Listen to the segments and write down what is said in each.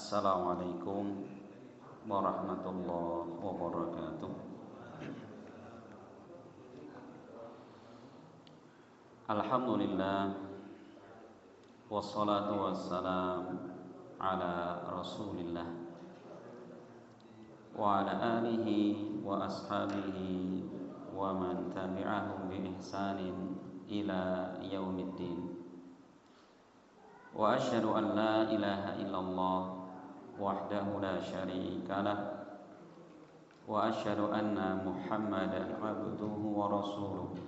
Assalamualaikum warahmatullahi wabarakatuh. Alhamdulillah, wassalatu wassalam ala Rasulillah wa ala alihi wa ashabihi wa man tabi'ahum bi ihsanin ila yaumiddin. Wa asyhadu an la ilaha illallah wahdahu la syarika lah wa asyhadu anna Muhammadan abduhu wa rasuluh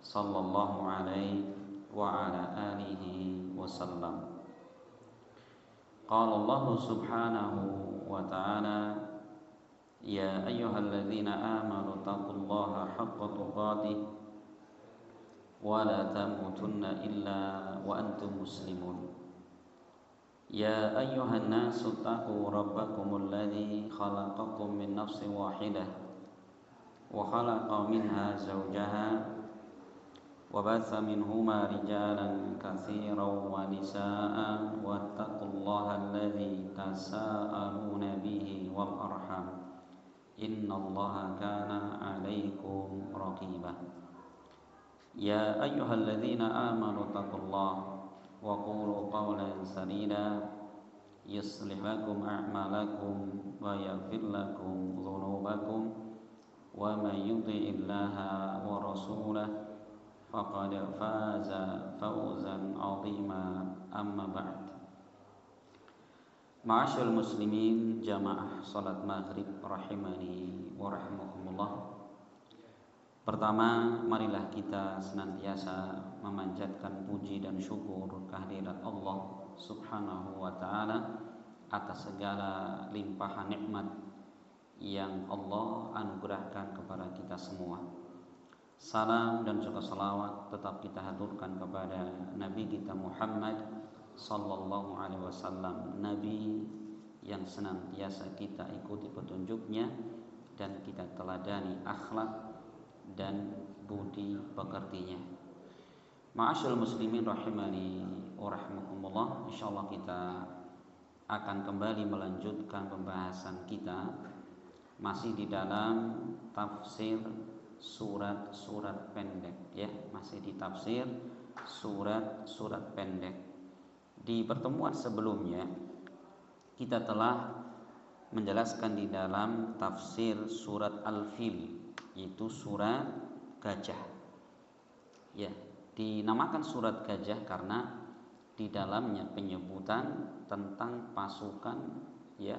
sallallahu alaihi wa ala alihi wasallam. Qala Allah subhanahu wa ta'ala, ya ayyuhalladzina amanu taqullaha haqqa tuqatih wa la tamutunna illa wa antum muslimun. Ya ayyuhan nasu taqu rabbakumul ladzi khalaqakum min nafsin wahidah wa khalaqa minha zawjaha wa batha minhuma rijalan katsiran wa nisaa'a wattaqullaha alladzi tasaaluna bihi wal arham innallaha kana 'alaikum raqiba. Ya ayyuhalladzina amanu taqullaha wa qulu qawlan sadida yuslih lakum a'malakum wa yaghfir lakum dhunubakum wa may yuti'illaha wa rasulahu faqad faza fawzan 'azima. Amma ba'd. Ma'asyiral muslimin jamaah salat maghrib rahimani wa rahimakumullah. Pertama, marilah kita senantiasa memanjatkan puji dan syukur kehadirat Allah Subhanahu wa ta'ala atas segala limpahan nikmat yang Allah anugerahkan kepada kita semua. Salam dan juga salawat tetap kita haturkan kepada Nabi kita Muhammad sallallahu alaihi wasallam, Nabi yang senantiasa kita ikuti petunjuknya dan kita teladani akhlak dan budi pekertinya. Ma'asyiral muslimin rahimani wa rahimakumullah. Insyaallah kita akan kembali melanjutkan pembahasan kita masih di dalam tafsir surat-surat pendek, ya, masih di tafsir surat-surat pendek. Di pertemuan sebelumnya kita telah menjelaskan di dalam tafsir surat Al-Fil, yaitu surat gajah. Ya, dinamakan surat gajah karena di dalamnya penyebutan tentang pasukan, ya,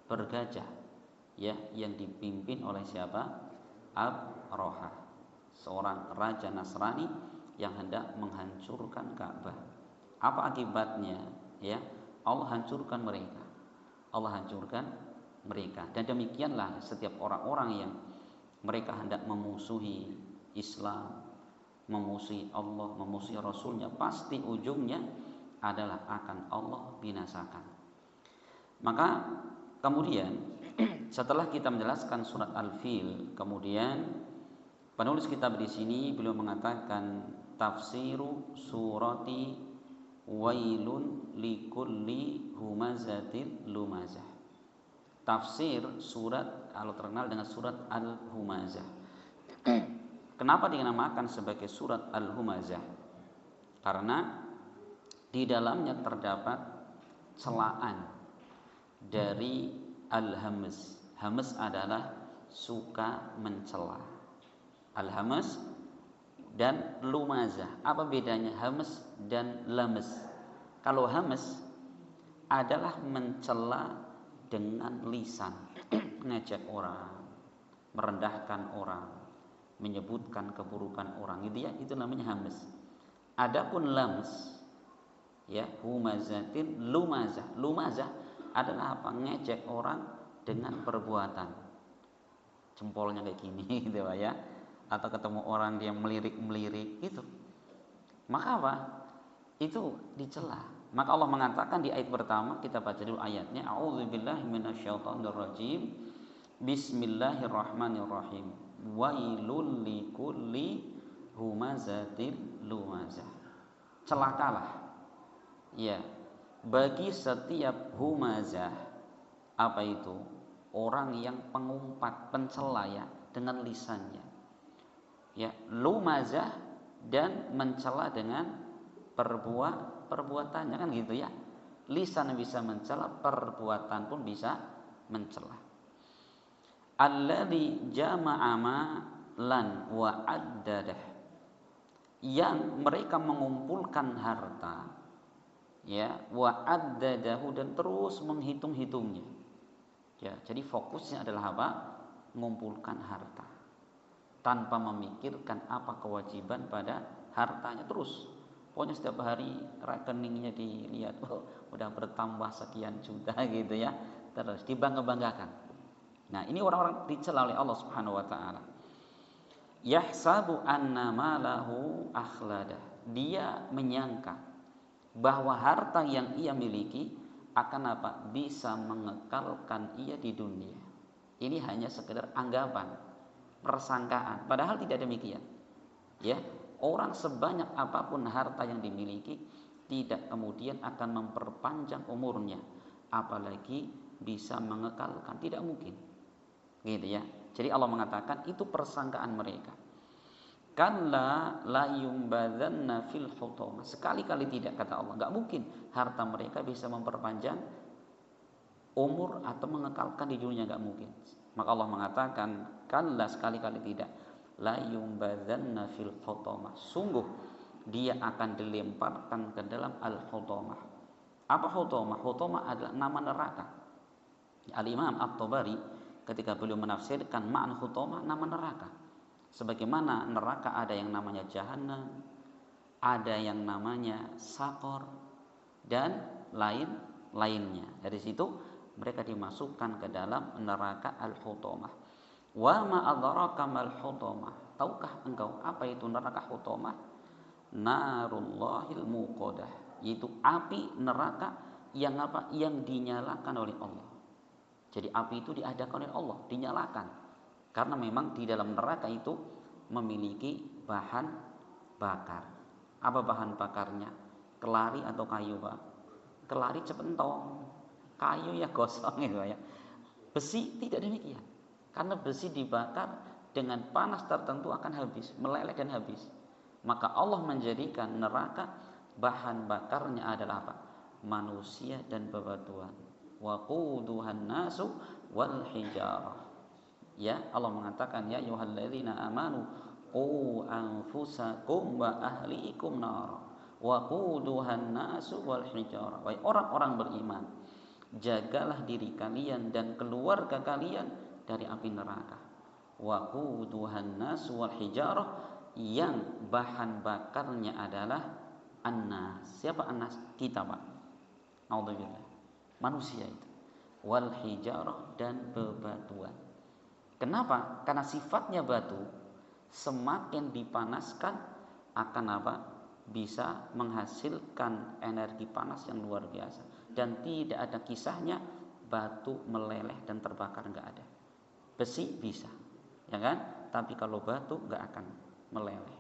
bergajah, ya, yang dipimpin oleh siapa? Ab-Roha, seorang raja Nasrani yang hendak menghancurkan Ka'bah. Apa akibatnya? Ya, Allah hancurkan mereka. Allah hancurkan mereka. Dan demikianlah setiap orang-orang yang mereka hendak memusuhi Islam, memusuhi Allah, memusuhi Rasulnya, pasti ujungnya adalah akan Allah binasakan. Maka kemudian setelah kita menjelaskan surat Al-Fil, kemudian penulis kitab di sini beliau mengatakan tafsiru surati wailun likulli humazatil lumazah. Tafsir surat kalau terkenal dengan surat Al-Humazah. Kenapa dinamakan sebagai surat Al-Humazah? Karena di dalamnya terdapat celaan dari Al-Hamas. Hamas adalah suka mencela. Al-Hamas dan Lumazah. Apa bedanya Hamas dan Lamas? Kalau Hamas adalah mencela dengan lisan, mengejek orang, merendahkan orang, menyebutkan keburukan orang, gitu ya, itu namanya hamas. Adapun lams, ya, humazatin lumazah. Lumazah adalah apa? Ngejek orang dengan perbuatan. Jempolnya kayak gini gitu ya. Atau ketemu orang dia melirik-melirik itu. Maka apa? Itu dicela. Maka Allah mengatakan di ayat pertama, kita baca dulu ayatnya. A'udzubillahi minasyaitonirrajim. Bismillahirrahmanirrahim. Wailul likulli humazatil lumazah. Celakalah, ya, bagi setiap humazah. Apa itu? Orang yang pengumpat, pencela ya, dengan lisannya. Ya, lumazah dan mencela dengan perbuatannya, kan gitu ya. Lisan bisa mencela, perbuatan pun bisa mencela. Alladzi jama'a malan wa addadah, yang mereka mengumpulkan harta, ya, wa addadahu, dan terus menghitung-hitungnya. Ya, jadi fokusnya adalah apa? Mengumpulkan harta tanpa memikirkan apa kewajiban pada hartanya. Terus pokoknya setiap hari rekeningnya dilihat, oh, udah bertambah sekian juta gitu ya, terus dibangga-banggakan. Nah, ini orang-orang dicela oleh Allah Subhanahu wa taala. Yahsabu anna malahu akhlada, dia menyangka bahwa harta yang ia miliki akan apa? Bisa mengekalkan ia di dunia. Ini hanya sekedar anggapan, persangkaan, padahal tidak demikian. Ya, orang sebanyak apapun harta yang dimiliki tidak kemudian akan memperpanjang umurnya, apalagi bisa mengekalkan, tidak mungkin. Gitu ya. Jadi Allah mengatakan itu persangkaan mereka. Kalla la yumbadzanna fil hutamah. Sekali-kali tidak, kata Allah. Enggak mungkin harta mereka bisa memperpanjang umur atau mengekalkan di dunia, enggak mungkin. Maka Allah mengatakan, kalla, sekali-kali tidak. La yumbadzanna fil hutamah. Sungguh dia akan dilemparkan ke dalam al-hutamah. Apa hutamah? Hutamah adalah nama neraka. Al-Imam At-Tabari ketika beliau menafsirkan makna hutamah, nama neraka. Sebagaimana neraka ada yang namanya Jahannam, ada yang namanya Sakor, dan lain-lainnya. Dari situ mereka dimasukkan ke dalam neraka al-hutamah. Wa ma adraka mal hutamah. Tahukah engkau apa itu neraka hutamah? Narullahil muqadah, yaitu api neraka yang apa? Yang dinyalakan oleh Allah. Jadi api itu diadakan oleh Allah, dinyalakan. Karena memang di dalam neraka itu memiliki bahan bakar. Apa bahan bakarnya? Kelari atau kayu, Pak? Kelari cepentong, kayu ya gosong gitu ya. Besi tidak demikian. Karena besi dibakar dengan panas tertentu akan habis, meleleh dan habis. Maka Allah menjadikan neraka bahan bakarnya adalah apa? Manusia dan bebatuan. Waquduhan nasu wal hijarah. Ya, Allah mengatakan, ya ayyuhalladzina amanu qu anfusakum wa ahlikum nar waquduhan nasu wal hijarah. Wahai orang-orang beriman, jagalah diri kalian dan keluarga kalian dari api neraka. Waquduhan nasu wal hijarah, yang bahan bakarnya adalah annas. Siapa annas? Kita, Pak. Naudzubillah. Manusia itu. Wal hijarah, dan bebatuan. Kenapa? Karena sifatnya batu, semakin dipanaskan akan apa? Bisa menghasilkan energi panas yang luar biasa. Dan tidak ada kisahnya batu meleleh dan terbakar, enggak ada. Besi bisa, ya kan? Tapi kalau batu enggak akan meleleh.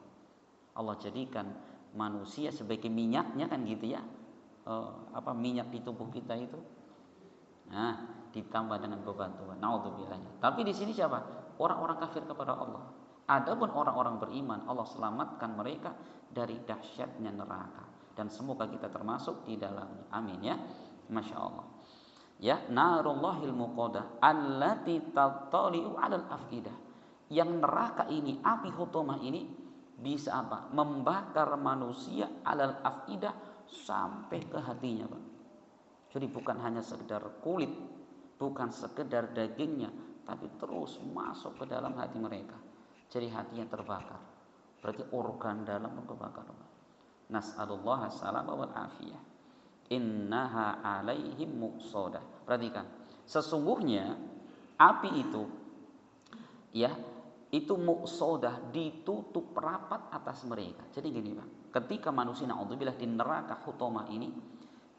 Allah jadikan manusia sebagai minyaknya, kan gitu ya. Minyak di tubuh kita itu. Nah, ditambah dengan bebatuan. Naudzubillah. Tapi di sini siapa? Orang-orang kafir kepada Allah. Adapun orang-orang beriman, Allah selamatkan mereka dari dahsyatnya neraka. Dan semoga kita termasuk di dalamnya. Amin ya. Masya Allah. Ya, narullahil muqadah allati tattali'u 'alal afidah. Yang neraka ini, api hutamah ini bisa apa? Membakar manusia 'alal afidah, sampai ke hatinya, Pak. Jadi bukan hanya sekedar kulit, bukan sekedar dagingnya, tapi terus masuk ke dalam hati mereka. Jadi hatinya terbakar. Berarti organ dalam terbakar. Nas'alullah as-salama wal afiyah. Innaha alaihim muqsadah. Perhatikan, sesungguhnya api itu, ya, itu muqsadah, ditutup rapat atas mereka. Jadi gini, Pak. Ketika manusia naudzubillah di neraka hutamah ini,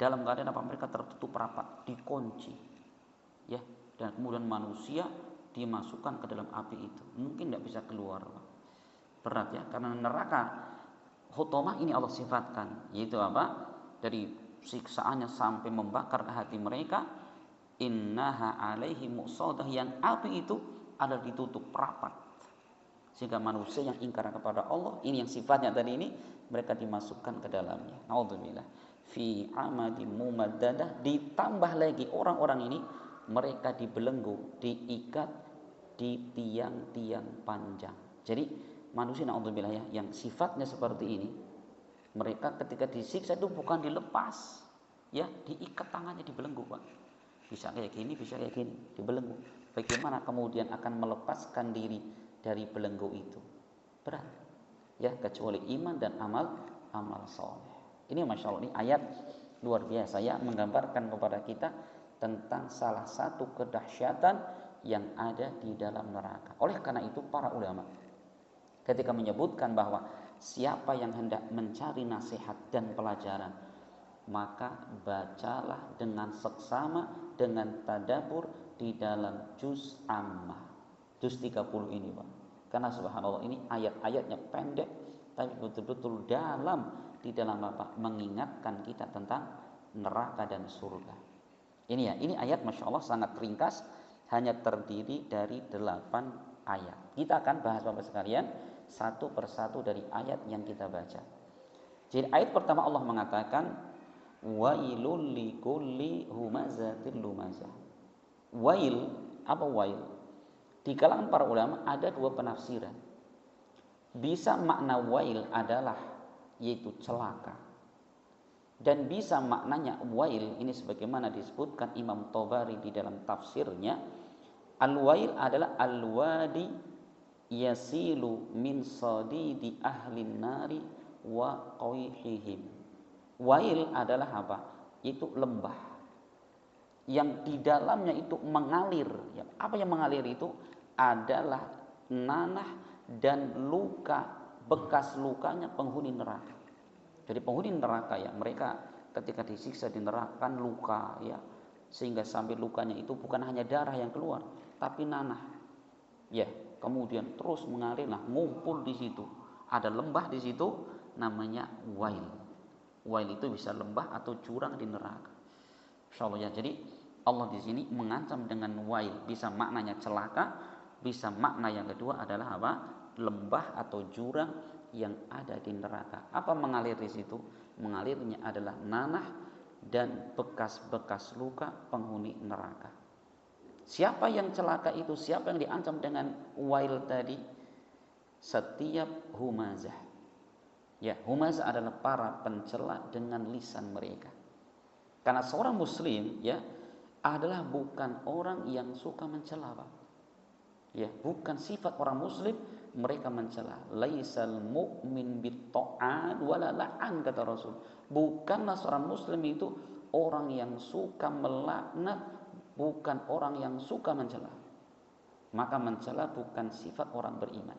dalam keadaan apa? Mereka tertutup rapat, dikunci, ya, dan kemudian manusia dimasukkan ke dalam api itu, mungkin tidak bisa keluar. Berat ya, karena neraka hutamah ini Allah sifatkan, yaitu apa? Dari siksaannya sampai membakar hati mereka. Innaha alaihi muqsadah, yang api itu ada ditutup rapat, sehingga manusia yang ingkar kepada Allah, ini yang sifatnya tadi ini, mereka dimasukkan ke dalamnya. Naudzubillah. Fi amadin mumaddadah, ditambah lagi orang-orang ini mereka dibelenggu, diikat di tiang-tiang panjang. Jadi manusia, naudzubillah ya, yang sifatnya seperti ini, mereka ketika disiksa itu bukan dilepas, ya, diikat tangannya, dibelenggu, Pak. Bisa kayak gini, bisa kayak gini, dibelenggu. Bagaimana kemudian akan melepaskan diri dari belenggu itu? Berat, ya, kecuali iman dan amal soleh. Ini masya Allah, ini ayat luar biasa ya, menggambarkan kepada kita tentang salah satu kedahsyatan yang ada di dalam neraka. Oleh karena itu para ulama ketika menyebutkan bahwa siapa yang hendak mencari nasihat dan pelajaran, maka bacalah dengan seksama, dengan tadabbur di dalam juz Ammah, juz 30 ini, Pak. Karena subhanallah ini ayat-ayatnya pendek tapi betul-betul dalam di dalam apa? Mengingatkan kita tentang neraka dan surga. Ini ya, ini ayat masya Allah sangat ringkas, hanya terdiri dari 8 ayat. Kita akan bahas Bapak sekalian satu persatu dari ayat yang kita baca. Jadi ayat pertama Allah mengatakan wailul likulli humazatil lumazah. Wail, apa wail? Di kalangan para ulama ada dua penafsiran. Bisa makna wail adalah yaitu celaka, dan bisa maknanya wail ini sebagaimana disebutkan Imam Tabari di dalam tafsirnya, al-wail adalah al-wadi yasilu min sadidi ahlin nari wa qaihihim. Wail adalah apa? Itu lembah yang di dalamnya itu mengalir. Ya, apa yang mengalir itu adalah nanah dan luka, bekas lukanya penghuni neraka. Jadi penghuni neraka ya, mereka ketika disiksa di neraka kan luka ya, sehingga sampai lukanya itu bukan hanya darah yang keluar, tapi nanah. Ya, kemudian terus mengalir, nah, ngumpul di situ. Ada lembah di situ namanya wail. Wail itu bisa lembah atau jurang di neraka. Insyaallah ya. Jadi Allah di sini mengancam dengan wail, bisa maknanya celaka, bisa makna yang kedua adalah apa? Lembah atau jurang yang ada di neraka. Apa mengalir di situ? Mengalirnya adalah nanah dan bekas-bekas luka penghuni neraka. Siapa yang celaka itu? Siapa yang diancam dengan wail tadi? Setiap humazah. Ya, humazah adalah para pencela dengan lisan mereka. Karena seorang muslim ya adalah bukan orang yang suka mencela, Pak. Ya, bukan sifat orang muslim mereka mencela. Laisal mu'min bitta'an wala la'an, kata Rasul. Bukanlah seorang muslim itu orang yang suka melaknat, bukan orang yang suka mencela. Maka mencela bukan sifat orang beriman.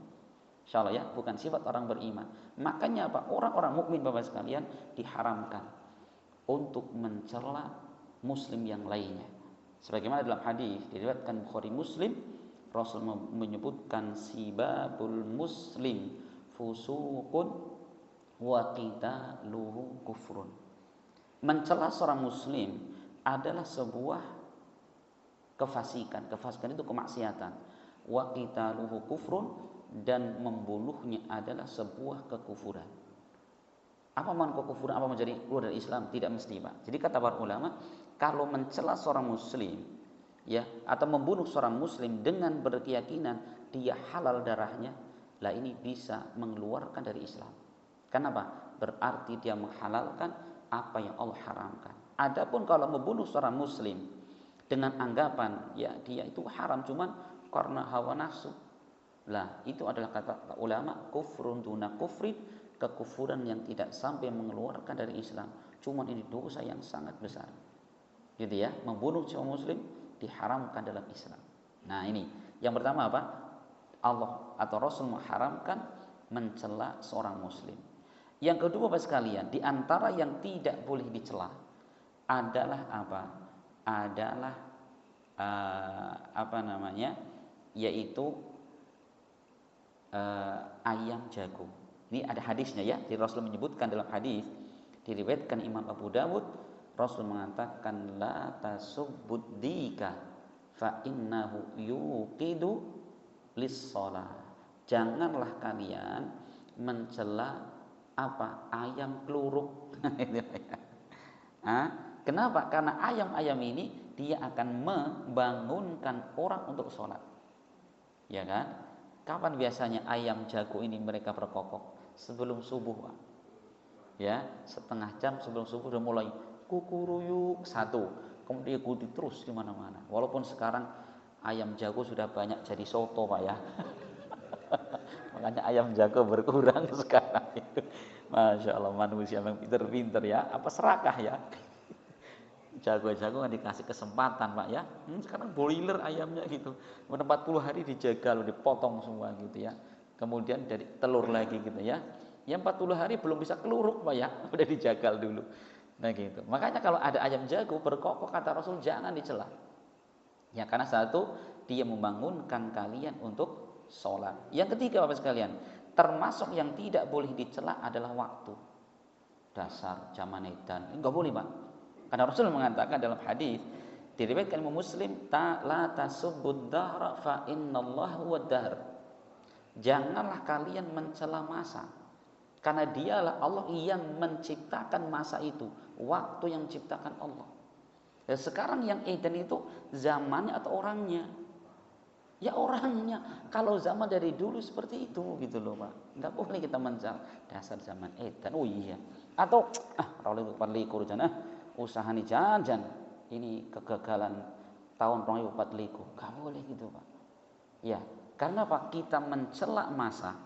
Insyaallah ya, bukan sifat orang beriman. Makanya apa? Orang-orang mukmin Bapak sekalian diharamkan untuk mencela muslim yang lainnya. Sebagaimana dalam hadis diriwayatkan Bukhari Muslim, Rasul menyebutkan sibabul muslim fusuqun wa qitaluhu kufrun. Mencela seorang muslim adalah sebuah kefasikan. Kefasikan itu kemaksiatan. Wa qitaluhu kufrun, dan membunuhnya adalah sebuah kekufuran. Apa makna kekufuran? Apa menjadi keluar dari Islam? Tidak mesti, Pak. Jadi kata para ulama, kalau mencela seorang muslim ya, atau membunuh seorang muslim dengan berkeyakinan dia halal darahnya, lah ini bisa mengeluarkan dari Islam. Kenapa? Berarti dia menghalalkan apa yang Allah haramkan. Adapun kalau membunuh seorang muslim dengan anggapan ya dia itu haram cuman karena hawa nafsu, lah itu adalah kata ulama kufrun duna kufrin, kekufuran yang tidak sampai mengeluarkan dari Islam, cuman ini dosa yang sangat besar. Gitu ya, membunuh seorang muslim diharamkan dalam Islam. Nah ini yang pertama apa? Allah atau Rasul mengharamkan mencela seorang muslim. Yang kedua Bapak sekalian, di antara yang tidak boleh dicela adalah apa? Adalah yaitu ayam jago. Ini ada hadisnya ya, di Rasul menyebutkan dalam hadis diriwayatkan Imam Abu Dawud, Rasul mengatakan la tasubbud dika fa innahu yuqidu lis-shalah. Janganlah kalian mencela apa? Ayam keluruk. Kenapa? Karena ayam-ayam ini dia akan membangunkan orang untuk sholat. Ya kan? Kapan biasanya ayam jago ini mereka berkokok? Sebelum subuh, Pak. Ya, setengah jam sebelum subuh udah mulai kukuruyuk satu, kemudian ikuti terus di mana-mana. Walaupun sekarang ayam jago sudah banyak jadi soto, Pak ya. Makanya ayam jago berkurang sekarang itu. Masya Allah, manusia yang pinter-pinter ya. Apa serakah ya? Jago-jago kan dikasih kesempatan, Pak ya. Sekarang broiler ayamnya gitu. Udah 40 hari dijaga loh, dipotong semua gitu ya. Kemudian dari telur lagi gitu ya. Yang 40 hari belum bisa keluruk, Pak ya. Udah dijagal dulu. Nah gitu. Makanya kalau ada ayam jago berkokok, kata Rasul, jangan dicela. Ya karena satu, dia membangunkan kalian untuk sholat. Yang ketiga, Bapak sekalian, termasuk yang tidak boleh dicela adalah waktu. Dasar zaman edan, enggak boleh, Pak. Karena Rasul mengatakan dalam hadis diriwayatkan Imam Muslim, la tasubbud dahra fa innallaha huwad dahr. Janganlah kalian mencela masa, karena dialah Allah yang menciptakan masa itu, waktu yang menciptakan Allah. Dan sekarang yang edan itu zamannya atau orangnya? Ya orangnya. Kalau zaman dari dulu seperti itu gitu loh, Pak. Enggak boleh kita mencela dasar zaman edan. Oh iya. Atau kalau likur jana usaha nih jajan ini kegagalan tahun 2024, enggak boleh gitu, Pak. Ya, karena Pak kita mencela masa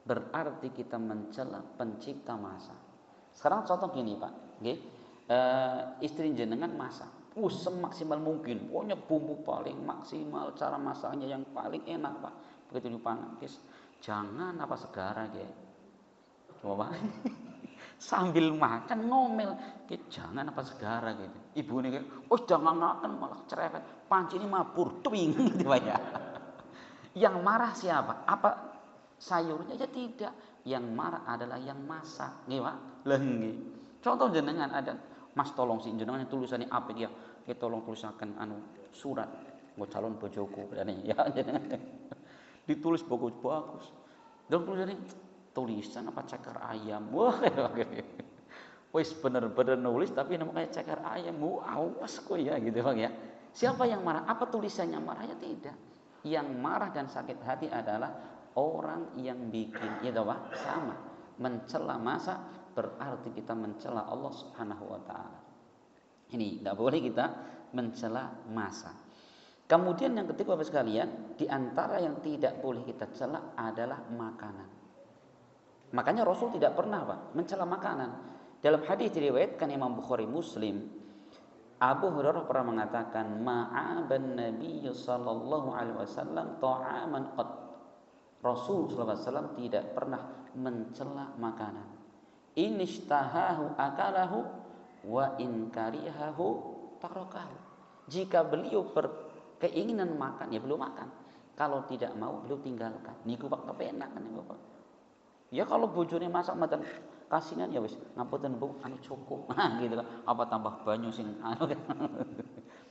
berarti kita mencela pencipta masa. Sekarang contoh gini, Pak, nggih. Istri jenengan masak, semaksimal mungkin, pokoknya bumbu paling maksimal, cara masaknya yang paling enak, Pak. Begitu dipangan, jangan apa segara, coba, Pak. Sambil makan ngomel, jangan apa segara gitu. Ibu ini jangan makan malah cerewet, panci ini mabur, twing gitu, Pak ya. Yang marah siapa? Apa sayurnya? Ya tidak. Yang marah adalah yang masak, nggih, Pak. Lah nggih. Contoh jenengan ada, Mas tolong sih jenengan tulisannya apik ya. Kita tolong tulisaken surat mau calon bojoku ya jenengan. Ditulis bagus-bagus. Dan tulisannya tulisan apa ceker ayam. Wah, wis bener-bener nulis tapi namanya ceker ayam. Awas kok ya gitu, Bang ya. Siapa yang marah? Apa tulisannya marah? Ya tidak. Yang marah dan sakit hati adalah orang yang bikin, ya Pak, sama. Mencela masa berarti kita mencela Allah Subhanahu wa taala. Ini enggak boleh kita mencela masa. Kemudian yang ketiga, Bapak sekalian, di antara yang tidak boleh kita cela adalah makanan. Makanya Rasul tidak pernah, Pak, mencela makanan. Dalam hadis diriwayatkan Imam Bukhari Muslim, Abu Hurairah pernah mengatakan, ma'aban Nabi sallallahu alaihi wasallam ta'aman qad. Rasul sallallahu alaihi wasallam tidak pernah mencela makanan. In ishtahahu akalahu wa in karihahu tarakahu. Jika beliau berkeinginan makan, ya beliau makan. Kalau tidak mau, beliau tinggalkan. Niku Pak kepenak kan Bapak. Ya kalau bojone masak mboten kasihan ya wis ngapunten Bu cukup. Gitu kan. Apa tambah banyu sing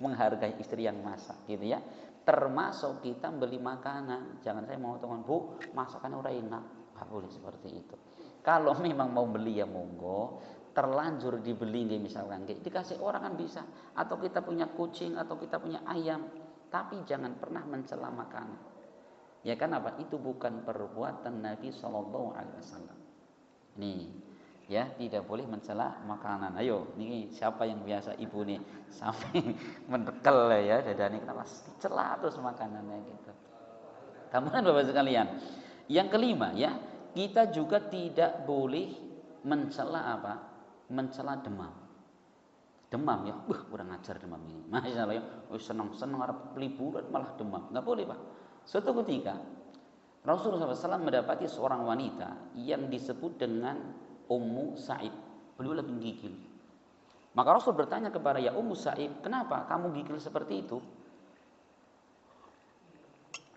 menghargai istri yang masak gitu ya. Termasuk kita beli makanan. Jangan saya mau teman Bu, masakannya ora enak. Enggak boleh seperti itu. Kalau memang mau beli ya monggo, terlanjur dibeli nih misalkan dikasih orang kan bisa, atau kita punya kucing atau kita punya ayam, tapi jangan pernah mencela makanan. Ya kan apa? Itu bukan perbuatan Nabi Shallallahu Alaihi Wasallam. Nih, ya tidak boleh mencela makanan. Ayo, nih siapa yang biasa ibu nih sampai mendekel ya dadane kenapa dicela terus makanannya gitu. Kemudian Bapak sekalian, yang kelima ya, kita juga tidak boleh mencela apa? Mencela demam. Demam ya, kurang ajar demam ini. Masya Allah ya, senang-senang harap liburan malah demam. Nggak boleh, Pak. Suatu ketika Rasulullah SAW mendapati seorang wanita yang disebut dengan Ummu Sa'ib. Beliau lagi gigil. Maka Rasul bertanya kepada ya Ummu Sa'ib, kenapa kamu gigil seperti itu?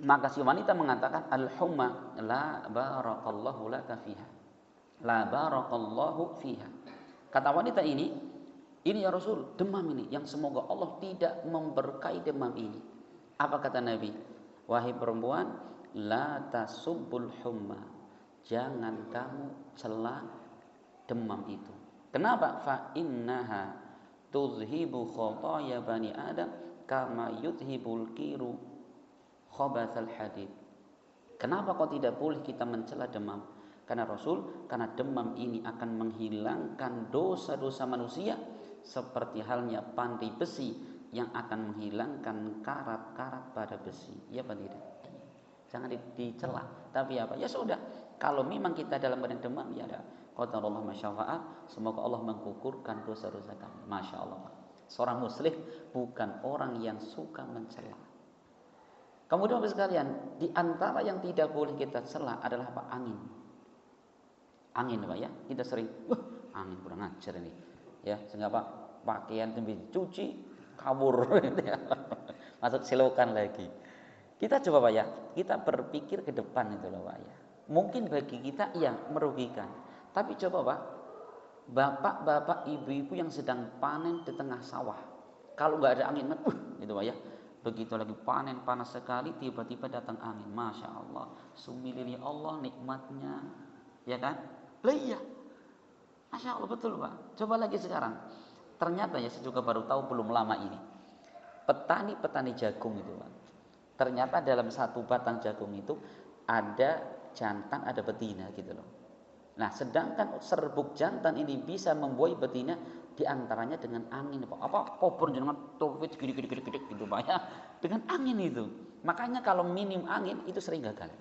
Maka si wanita mengatakan, al-humma la barakallahu laka fiha. La barakallahu fiha. Kata wanita ini, Ini ya Rasul, demam ini yang semoga Allah tidak memberkahi demam ini. Apa kata Nabi? Wahai perempuan, la tasubbul humma. Jangan kamu cela demam itu. Kenapa? Fa innaha tuzhibu khataya bani Adam kama yuzhibul kiru khabathal hadid. Kenapa kok tidak boleh kita mencela demam? Karena karena demam ini akan menghilangkan dosa-dosa manusia seperti halnya pandai besi yang akan menghilangkan karat-karat pada besi. Ya apa tidak? Jangan dicela. Tapi apa? Ya sudah. Kalau memang kita dalam badan demam, ya ada. Qadarullah masyafa'at. Semoga Allah menggugurkan dosa-dosa kami. Masya Allah. Seorang muslim bukan orang yang suka mencela. Kemudian Bapak sekalian, di antara yang tidak boleh kita cela adalah apa? Angin. Angin Pak ya. Kita sering, angin kurang ajar ini. Ya, sehingga Pak pakaian dicuci kabur masuk selokan lagi. Kita coba Pak ya, kita berpikir ke depan itu loh Pak ya. Mungkin bagi kita iya merugikan. Tapi coba Pak, bapak-bapak, ibu-ibu yang sedang panen di tengah sawah. Kalau nggak ada angin, gitu Pak ya. Begitu lagi panen panas sekali, tiba-tiba datang angin. Masya Allah, sumilili Allah nikmatnya, ya kan? Lah iya, Masya Allah betul Pak. Coba lagi sekarang. Ternyata ya saya juga baru tahu belum lama ini. Petani-petani jagung itu Pak. Ternyata dalam satu batang jagung itu ada jantan, ada betina gitu loh. Nah, sedangkan serbuk jantan ini bisa membuai betina diantaranya dengan angin Pak. Apa kobor dengan topit gede gitu Pak ya. Dengan angin itu. Makanya kalau minim angin itu sering gagal.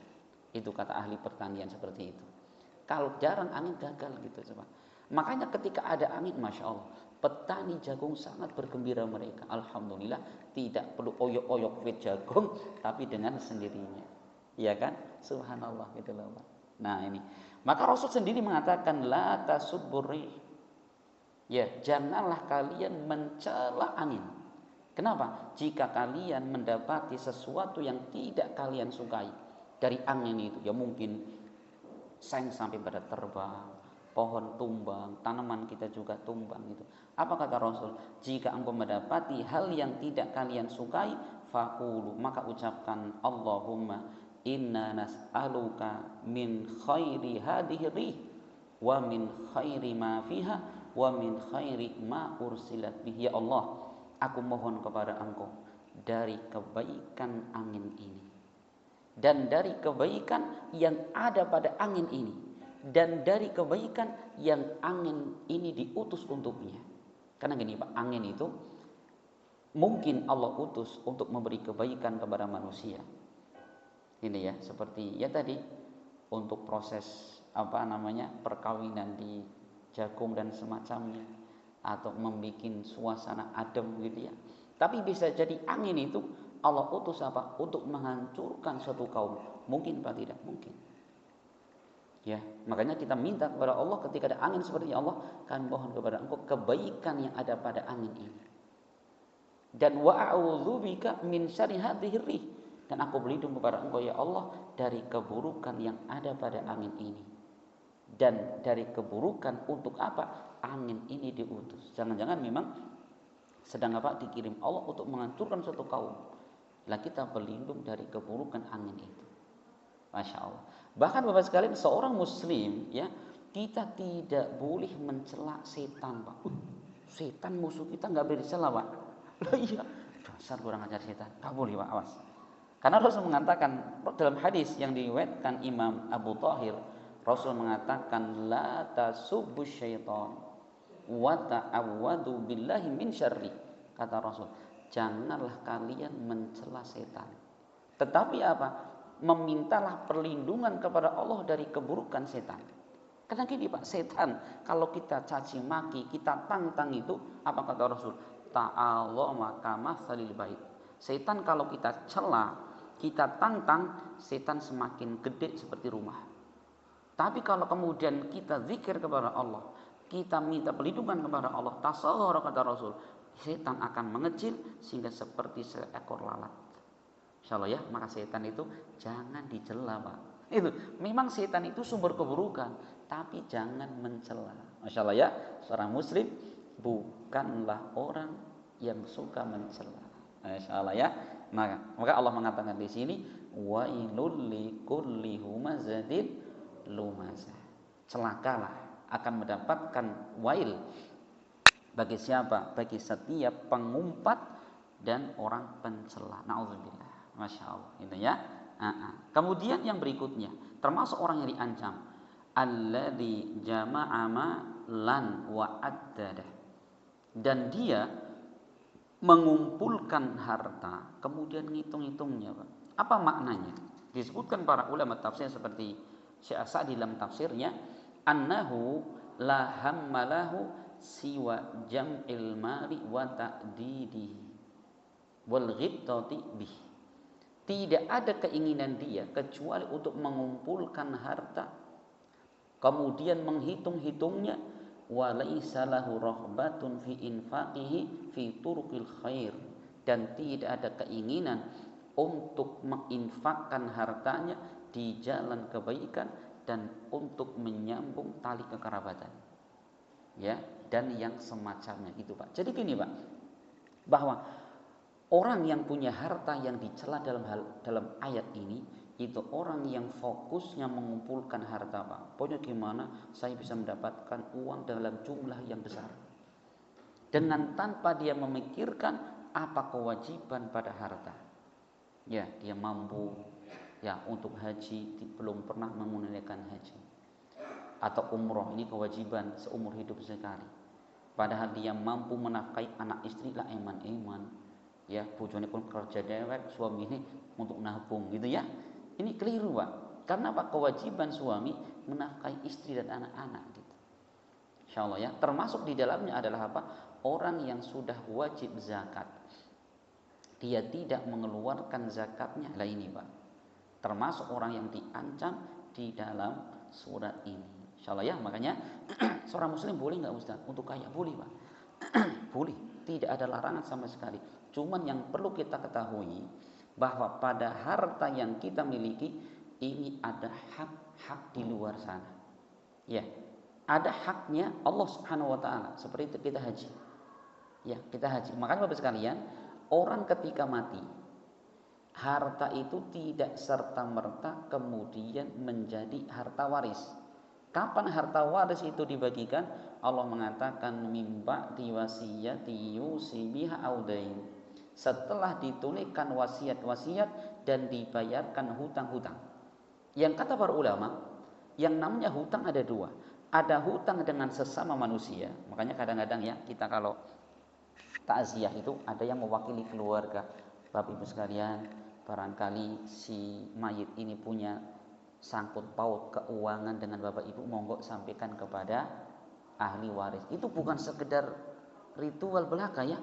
Itu kata ahli pertanian seperti itu. Kalau jarang angin gagal gitu Pak. Makanya ketika ada angin, Masya Allah, petani jagung sangat bergembira mereka. Alhamdulillah, tidak perlu oyok-oyok wit jagung, tapi dengan sendirinya. Iya kan? Subhanallah gitu loh Pak. Nah ini. Maka Rasul sendiri mengatakan la tasubbur rih. Ya, janganlah kalian mencela angin. Kenapa? Jika kalian mendapati sesuatu yang tidak kalian sukai dari angin itu, ya mungkin seng sampai pada terbang, pohon tumbang, tanaman kita juga tumbang gitu. Apa kata Rasul? Jika engkau mendapati hal yang tidak kalian sukai, faqulu, maka ucapkan Allahumma inna nas'aluka min khairi hadhihi rih wa min khairi ma fiha wa min khairi ma ursilat bihi. Ya Allah, aku mohon kepada Engkau dari kebaikan angin ini dan dari kebaikan yang ada pada angin ini dan dari kebaikan yang angin ini diutus untuknya. Karena gini Pak, angin itu mungkin Allah utus untuk memberi kebaikan kepada manusia. Ini ya, seperti ya tadi untuk proses perkawinan di jagung dan semacamnya, atau membuat suasana adem gitu ya. Tapi bisa jadi angin itu Allah utus apa? Untuk menghancurkan suatu kaum. Mungkin Pak? Tidak mungkin. Ya, makanya kita minta kepada Allah ketika ada angin seperti Allah, kami mohon kepada Engkau kebaikan yang ada pada angin ini. Dan wa'udzubika min syarri hadhihi rih, dan aku berlindung kepada Engkau ya Allah dari keburukan yang ada pada angin ini. Dan dari keburukan untuk apa? Angin ini diutus. Jangan-jangan memang sedang dikirim Allah untuk menghancurkan suatu kaum. Lah kita berlindung dari keburukan angin itu. Masya Allah. Bahkan Bapak sekalian, seorang muslim ya, kita tidak boleh mencela setan Pak. Setan musuh kita nggak boleh dicela Pak. Loh iya, dasar kurang ajar setan. Nggak boleh Pak, awas. Karena Rasul mengatakan dalam hadis yang diriwayatkan Imam Abu Thahir, Rasul mengatakan la tasubbu syaitan wa ta'awwadu billahi min syarri. Kata Rasul, janganlah kalian mencela setan. Tetapi apa? Memintalah perlindungan kepada Allah dari keburukan setan. Karena gini Pak, setan kalau kita caci maki, kita tantang itu, apa kata Rasul? Ta'ala maka matsalil bait. Setan kalau kita cela, kita tantang, setan semakin gede seperti rumah. Tapi kalau kemudian kita zikir kepada Allah, kita minta perlindungan kepada Allah, tasawwur kata Rasul, setan akan mengecil sehingga seperti seekor lalat. Insyaallah ya, maka setan itu jangan dicela Pak. Itu memang setan itu sumber keburukan, tapi jangan mencela. Masyaallah ya, seorang muslim bukanlah orang yang suka mencela. Masya Allah ya. Maka Allah mengatakan di sini, wailul likulli humazatin lumazah. Celakalah, akan mendapatkan wail bagi siapa? Bagi setiap pengumpat dan orang pencela. Nauzubillah. Masya Allah. Itu ya. Kemudian yang berikutnya, termasuk orang yang diancam, alladzi jama'a malan wa addada. Dan dia mengumpulkan harta kemudian ngitung-ngitungnya, Pak. Apa maknanya? Disebutkan para ulama tafsir seperti Syekh Sa'di dalam tafsirnya, annahu la hammalahu siwa jam'il mali wa ta'didihi wal ghibtati bih. Tidak ada keinginan dia kecuali untuk mengumpulkan harta kemudian menghitung-hitungnya, wa laisa lahu rahbatun fi infaqihi fi turuqil khair, dan tidak ada keinginan untuk menginfakkan hartanya di jalan kebaikan dan untuk menyambung tali kekerabatan, ya, dan yang semacamnya itu, Pak. Jadi gini, Pak, bahwa orang yang punya harta yang dicela dalam ayat ini itu orang yang fokusnya mengumpulkan harta, Pak. Pokoknya gimana saya bisa mendapatkan uang dalam jumlah yang besar, dengan tanpa dia memikirkan apa kewajiban pada harta. Ya, dia mampu ya untuk haji, belum pernah menunaikan haji, atau umroh, ini kewajiban seumur hidup sekali. Padahal dia mampu menafkahi anak istri lah eman-eman, ya, bojone pun kerja dewek, suami ini untuk nabung gitu ya. Ini keliru, Pak. Karena Pak, kewajiban suami menafkahi istri dan anak-anak gitu. Insyaallah ya. Termasuk di dalamnya adalah apa? Orang yang sudah wajib zakat, dia tidak mengeluarkan zakatnya. Lah ini, Pak, termasuk orang yang diancam di dalam surat ini. Insyaallah ya. Makanya seorang muslim boleh nggak, Ustaz, untuk kaya? Boleh, Pak. Boleh, tidak ada larangan sama sekali. Cuman yang perlu kita ketahui bahwa pada harta yang kita miliki ini ada hak-hak di luar sana. Ya, ada haknya Allah Subhanahu wa taala. Seperti itu kita haji. Ya, kita haji. Makanya Bapak sekalian, orang ketika mati, harta itu tidak serta-merta kemudian menjadi harta waris. Kapan harta waris itu dibagikan? Allah mengatakan mimba diwasiyati yusi biha audain. Setelah dituliskan wasiat-wasiat dan dibayarkan hutang-hutang. Yang kata para ulama, yang namanya hutang ada dua. Ada hutang dengan sesama manusia. Makanya kadang-kadang ya kita kalau takziah itu ada yang mewakili keluarga. Bapak Ibu sekalian, barangkali si mayit ini punya sangkut paut keuangan dengan Bapak Ibu, monggo sampaikan kepada ahli waris. Itu bukan sekedar ritual belaka ya,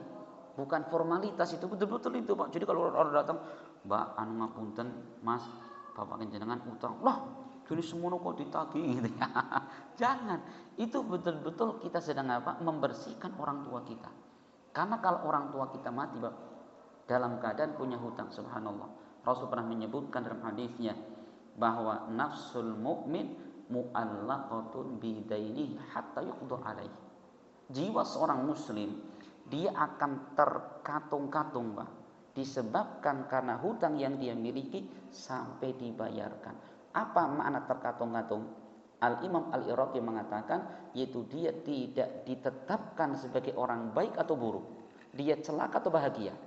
bukan formalitas, itu betul-betul itu, Pak. Jadi kalau orang datang, Mbak, anu ngapunten, Mas, Bapak jenengan utang, lah, jadi semono kok ditagih gitu ya. Jangan. Itu betul-betul kita sedang apa? Membersihkan orang tua kita. Karena kalau orang tua kita mati, Pak, dalam keadaan punya hutang, subhanallah. Rasul pernah menyebutkan dalam hadisnya bahwa nafsul mu'min mu'allaqatun bidaini hatta yuqda alaih. Jiwa seorang muslim dia akan terkatung-katung, Pak, disebabkan karena hutang yang dia miliki sampai dibayarkan. Apa makna terkatung-katung? Al-Imam Al-Iraqi mengatakan yaitu dia tidak ditetapkan sebagai orang baik atau buruk, dia celaka atau bahagia.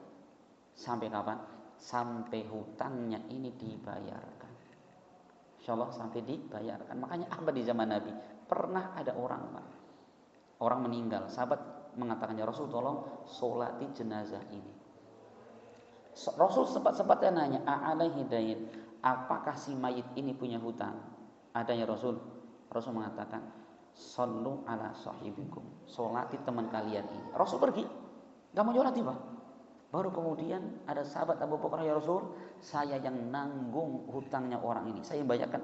Sampai kapan? Sampai hutangnya ini dibayarkan. Insyaallah sampai dibayarkan. Makanya apa di zaman Nabi pernah ada orang, Pak, orang meninggal, sahabat mengatakannya, Rasul tolong solati jenazah ini. Rasul sempat-sempatnya nanya, a'alaihi dain, apakah si mayit ini punya hutang? Adanya Rasul mengatakan, sallu ala sahibikum, solati teman kalian ini. Rasul pergi, gak mau nyolati, Pak. Baru kemudian ada sahabat Abu Bakar, ya Rasul, saya yang nanggung hutangnya orang ini, saya bayarkan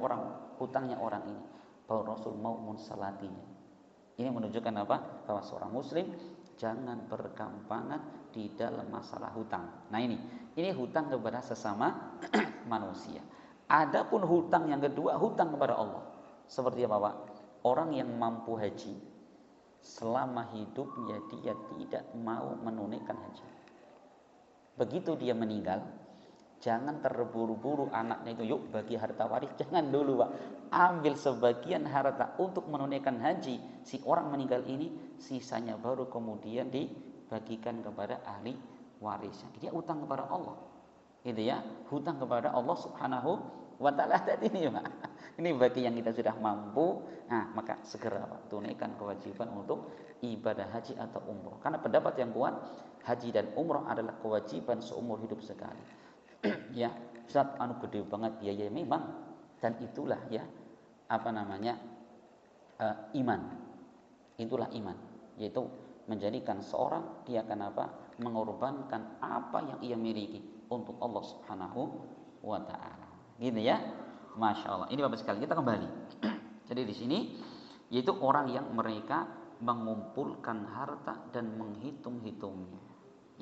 hutangnya orang ini. Baru Rasul mau mensalatinya. Ini menunjukkan apa? Bahwa seorang muslim jangan bergampangan di dalam masalah hutang. Nah ini hutang kepada sesama manusia. Adapun hutang yang kedua, hutang kepada Allah. Seperti apa, Pak? Orang yang mampu haji, selama hidupnya dia tidak mau menunaikan haji. Begitu dia meninggal, jangan terburu-buru anaknya itu yuk bagi harta waris, jangan dulu Pak. Ambil sebagian harta untuk menunaikan haji si orang meninggal ini, sisanya baru kemudian dibagikan kepada ahli warisnya. Dia utang kepada Allah, gitu ya, hutang kepada Allah Subhanahu wa taala tadi ini Pak. Ini bagi yang kita sudah mampu, nah maka segera Pak tunaikan kewajiban untuk ibadah haji atau umroh. Karena pendapat yang kuat, haji dan umroh adalah kewajiban seumur hidup sekali. Ya, Ustaz, gede banget biaya memang, dan itulah ya apa namanya iman. Itulah iman, yaitu menjadikan seorang dia akan apa? Mengorbankan apa yang ia miliki untuk Allah Subhanahu wa taala. Gitu ya. Masya Allah. Ini Bapak sekalian, kita kembali. Jadi di sini yaitu orang yang mereka mengumpulkan harta dan menghitung-hitungnya.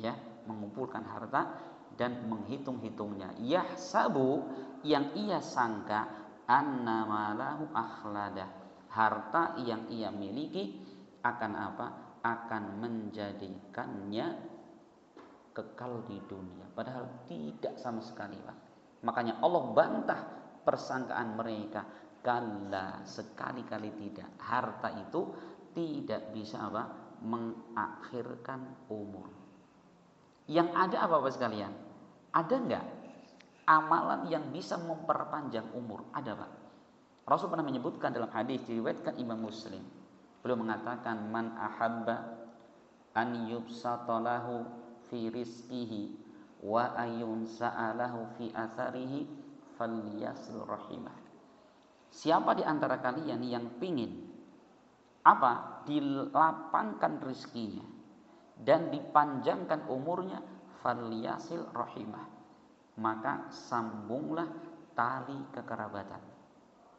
Ya, mengumpulkan harta dan menghitung-hitungnya. Yahsabu, yang ia sangka, annamalahu akhladah, harta yang ia miliki akan apa? Akan menjadikannya kekal di dunia. Padahal tidak sama sekali Pak. Makanya Allah bantah persangkaan mereka. Kalla, sekali-kali tidak. Harta itu tidak bisa apa? Mengakhirkan umur. Yang ada apa Bapak sekalian? Ada enggak amalan yang bisa memperpanjang umur? Ada Pak. Rasul pernah menyebutkan dalam hadis diriwayatkan Imam Muslim. Beliau mengatakan man ahabba an yubsatalahu fi rizqihi wa ayun sa'alahu fi atharihi falyasil rahimah. Siapa di antara kalian yang pingin apa? Dilapangkan rizkinya dan dipanjangkan umurnya, falyasil rahimah, maka sambunglah tali kekerabatan.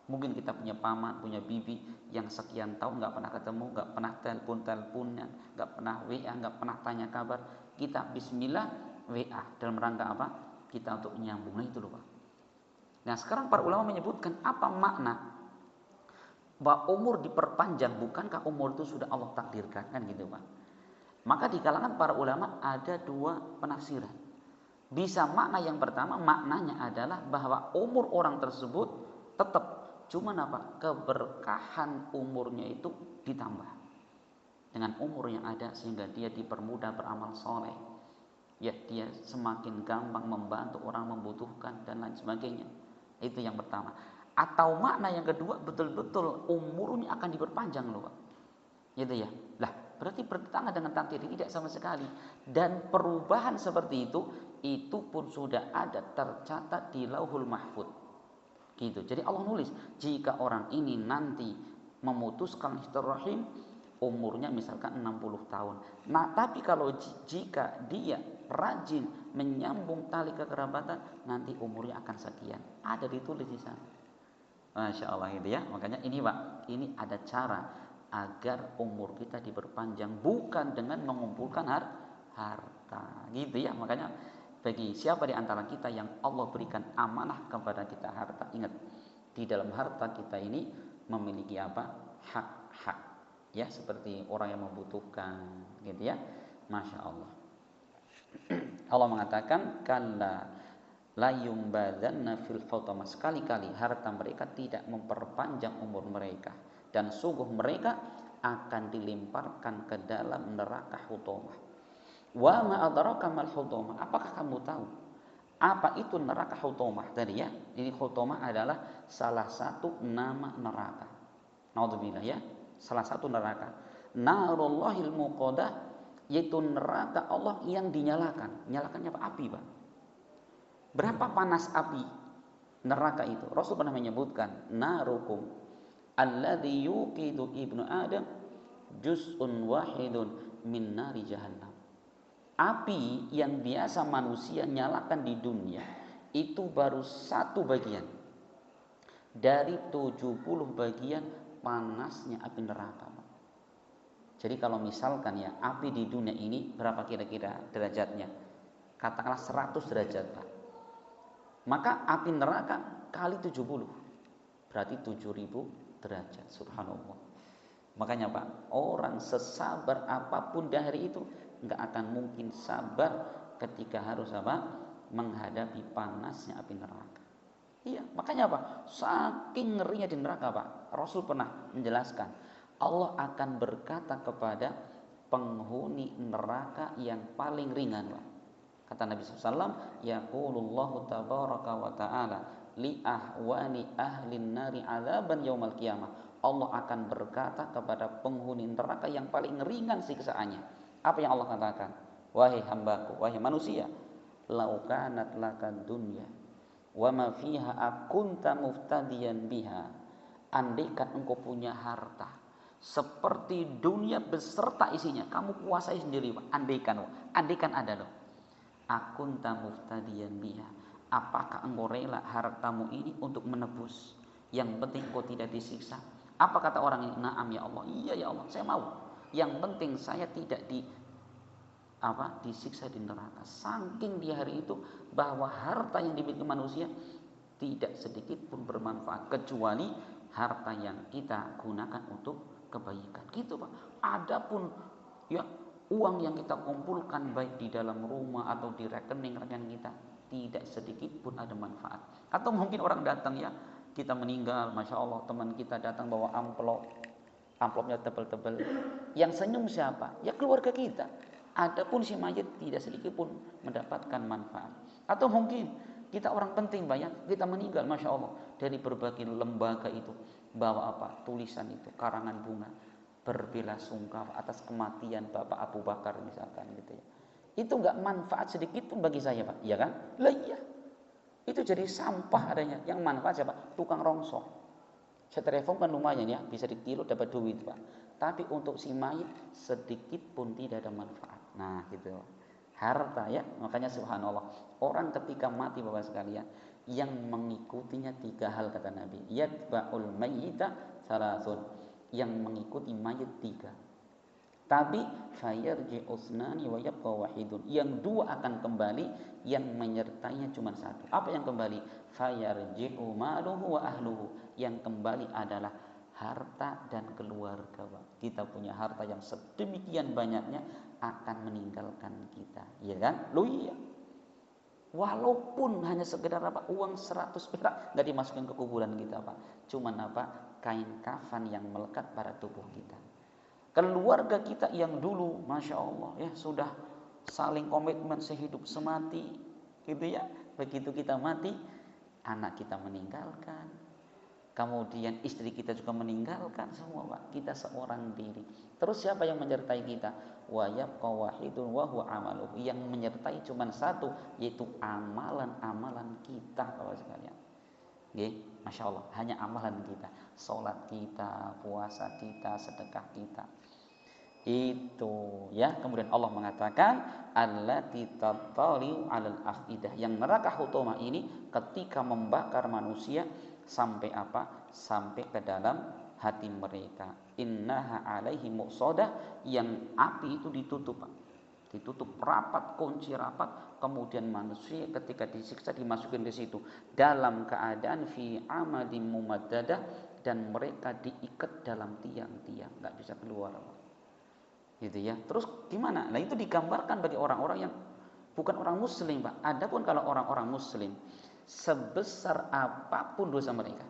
Mungkin kita punya paman, punya bibi yang sekian tahun nggak pernah ketemu, nggak pernah telepon-teleponan, nggak pernah WA, nggak pernah tanya kabar. Kita bismillah WA dalam rangka apa? Kita untuk menyambung. Nah itu loh Pak. Nah sekarang para ulama menyebutkan apa makna bahwa umur diperpanjang, bukankah umur itu sudah Allah takdirkan, kan gitu Pak. Maka di kalangan para ulama ada dua penafsiran. Bisa makna yang pertama, maknanya adalah bahwa umur orang tersebut tetap, cuman apa? Keberkahan umurnya itu ditambah dengan umur yang ada, sehingga dia dipermudah beramal soleh. Ya, dia semakin gampang membantu orang membutuhkan dan lain sebagainya. Itu yang pertama. Atau makna yang kedua, betul-betul umurnya akan diperpanjang loh Pak. Gitu ya. Lah, berarti bertentangan dengan takdir, tidak sama sekali. Dan perubahan seperti itu pun sudah ada tercatat di Lauhul Mahfuz. Gitu. Jadi Allah nulis, jika orang ini nanti memutuskan silaturahim, umurnya misalkan 60 tahun. Nah, tapi kalau jika dia rajin menyambung tali kekerabatan, nanti umurnya akan sekian. Ada ditulis di sana. Masya Allah itu ya. Makanya ini Pak, ini ada cara agar umur kita diperpanjang, bukan dengan mengumpulkan harta. Gitu ya. Makanya bagi siapa di antara kita yang Allah berikan amanah kepada kita harta, ingat, di dalam harta kita ini memiliki apa? Hak-hak. Ya, seperti orang yang membutuhkan, gitu ya. Masya Allah. Allah mengatakan kalla la yumbadanna fil hutamah, sekali-kali harta mereka tidak memperpanjang umur mereka, dan sungguh mereka akan dilemparkan ke dalam neraka hutamah. Wa ma adraka mal hutamah, apakah kamu tahu apa itu neraka hutamah tadi ya? Ini hutamah adalah salah satu nama neraka. Naudzubillah ya, salah satu neraka. Narullahil muqadah, yaitu neraka Allah yang dinyalakan. Nyalakannya apa? Api Pak. Berapa panas api neraka itu? Rasul pernah menyebutkan, narukum alladzi yuqidu ibnu Adam juz'un wahidun min nari jahannam. Api yang biasa manusia nyalakan di dunia itu baru satu bagian dari 70 bagian panasnya api neraka. Jadi kalau misalkan ya api di dunia ini berapa kira-kira derajatnya? Katakanlah 100 derajat Pak. Maka api neraka kali 70 berarti 7000 derajat. Subhanallah. Makanya Pak, orang sesabar apapun dari itu nggak akan mungkin sabar ketika harus apa? Menghadapi panasnya api neraka. Iya, makanya apa? Saking ngerinya di neraka Pak. Rasul pernah menjelaskan, Allah akan berkata kepada penghuni neraka yang paling ringan Pak. Kata Nabi SAW, yaqulullahu tabaraka wa ta'ala li ahwani ahlin nari azaban yaumal qiyamah. Allah akan berkata kepada penghuni neraka yang paling ringan siksaannya. Apa yang Allah katakan? Wahai hambaku, wahai manusia, lau kanat laka dunya wa ma fiha akunta muftadiyan biha. Andaikan engkau punya harta seperti dunia beserta isinya, kamu kuasai sendiri Pak. Andaikan ada loh. Akunta muftadiyan biha. Apakah engkau rela hartamu ini untuk menebus? Yang penting engkau tidak disiksa. Apa kata orang ini? Naam ya Allah. Iya ya Allah, saya mau. Yang penting saya tidak disiksa di neraka. Saking di hari itu bahwa harta yang dimiliki manusia tidak sedikit pun bermanfaat kecuali harta yang kita gunakan untuk kebaikan. Gitu Pak. Adapun ya uang yang kita kumpulkan baik di dalam rumah atau di rekening-rekening kita tidak sedikit pun ada manfaat. Atau mungkin orang datang ya, kita meninggal, masya Allah teman kita datang bawa amplopnya tebal-tebal. Yang senyum siapa? Ya keluarga kita. Adapun si mayit tidak sedikit pun mendapatkan manfaat. Atau mungkin kita orang penting banyak, kita meninggal, masya Allah dari berbagai lembaga itu bawa apa? Tulisan itu, karangan bunga, berbelasungkawa atas kematian Bapak Abu Bakar misalkan gitu ya. Itu enggak manfaat sedikit pun bagi saya Pak, iya kan? Lah iya. Itu jadi sampah adanya. Yang manfaat siapa? Tukang rongsok. Styrofoam kan lumayan ya, bisa ditiru dapat duit Pak. Tapi untuk si mayit sedikit pun tidak ada manfaat. Nah gitu. Harta ya, makanya subhanallah. Orang ketika mati Bapak sekalian, yang mengikutinya 3 hal kata Nabi. Yatba'ul mayyita salasun. Yang mengikuti mayit 3. Tapi fayarji usnani wa yabqa wahidun. Yang 2 akan kembali, yang menyertainya cuma 1. Apa yang kembali? Fayarji'u maluhu wa ahluhu. Yang kembali adalah harta dan keluarga. Kita punya harta yang sedemikian banyaknya akan meninggalkan kita, iya kan? Loh iya. Walaupun hanya sekedar apa? Uang 100 perak enggak dimasukin ke kuburan kita, Pak. Cuman apa? Kain kafan yang melekat pada tubuh kita. Keluarga kita yang dulu masya Allah ya sudah saling komitmen sehidup semati gitu ya. Begitu kita mati, anak kita meninggalkan, kemudian istri kita juga meninggalkan semua Pak. Kita seorang diri. Terus siapa yang menyertai kita? Wa yabqa wahidun wa huwa amaluhu. Yang menyertai cuma 1, yaitu amalan-amalan kita Bapak sekalian. Nggih, masya Allah, hanya amalan kita, sholat kita, puasa kita, sedekah kita. Itu ya. Kemudian Allah mengatakan allati tattali'u 'alal afidah. Yang neraka hutama ini ketika membakar manusia sampai apa? Sampai ke dalam hati mereka. Innaha 'alaihi muqsadah. Yang api itu ditutup, ditutup rapat, kunci rapat. Kemudian manusia ketika disiksa dimasukin ke situ dalam keadaan fi amadin mumaddadah, dan mereka diikat dalam tiang-tiang, nggak bisa keluar gitu ya. Terus gimana? Nah itu digambarkan bagi orang-orang yang bukan orang muslim Pak. Adapun kalau orang-orang muslim, sebesar apapun dosa mereka,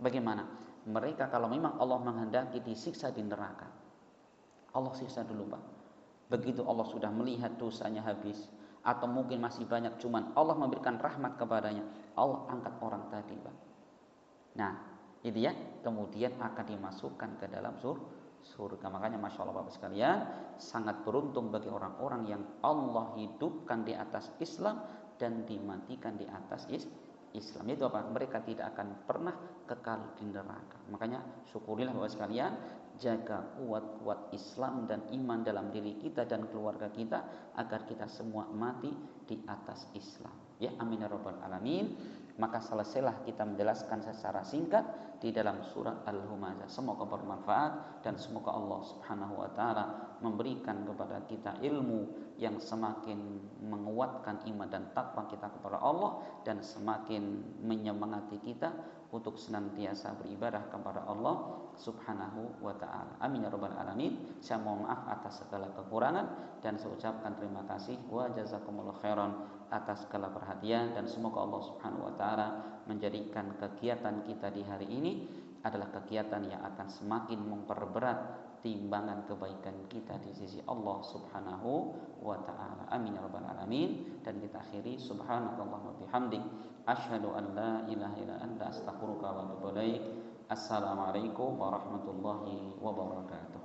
bagaimana? Mereka kalau memang Allah menghendaki disiksa di neraka, Allah siksa dulu Pak. Begitu Allah sudah melihat dosanya habis, atau mungkin masih banyak, cuman Allah memberikan rahmat kepadanya, Allah angkat orang tadi Pak. Nah itu ya, kemudian akan dimasukkan ke dalam surga. Makanya masya Allah Bapak sekalian, sangat beruntung bagi orang-orang yang Allah hidupkan di atas Islam dan dimatikan di atas Islam. Itu apa? Mereka tidak akan pernah kekal di neraka. Makanya syukurilah Bapak sekalian, jaga kuat-kuat Islam dan iman dalam diri kita dan keluarga kita agar kita semua mati di atas Islam. Ya amin ya rabbal alamin. Maka selesailah kita menjelaskan secara singkat di dalam surat Al-Humazah. Semoga bermanfaat dan semoga Allah Subhanahu wa taala memberikan kepada kita ilmu yang semakin menguatkan iman dan takwa kita kepada Allah, dan semakin menyemangati kita untuk senantiasa beribadah kepada Allah Subhanahu wa ta'ala. Amin ya rabbal alamin. Saya mohon maaf atas segala kekurangan, dan saya ucapkan terima kasih wa jazakumullah khairan atas segala perhatian, dan semoga Allah Subhanahu wa ta'ala menjadikan kegiatan kita di hari ini adalah kegiatan yang akan semakin memperberat timbangan kebaikan kita di sisi Allah Subhanahu wa ta'ala. Amin ya rabbal alamin. Dan kita akhiri subhanakallah wa bihamdik asyhadu an la ilaha illa anta astaghfiruka wa atubu ilaik. Assalamualaikum warahmatullahi wabarakatuh.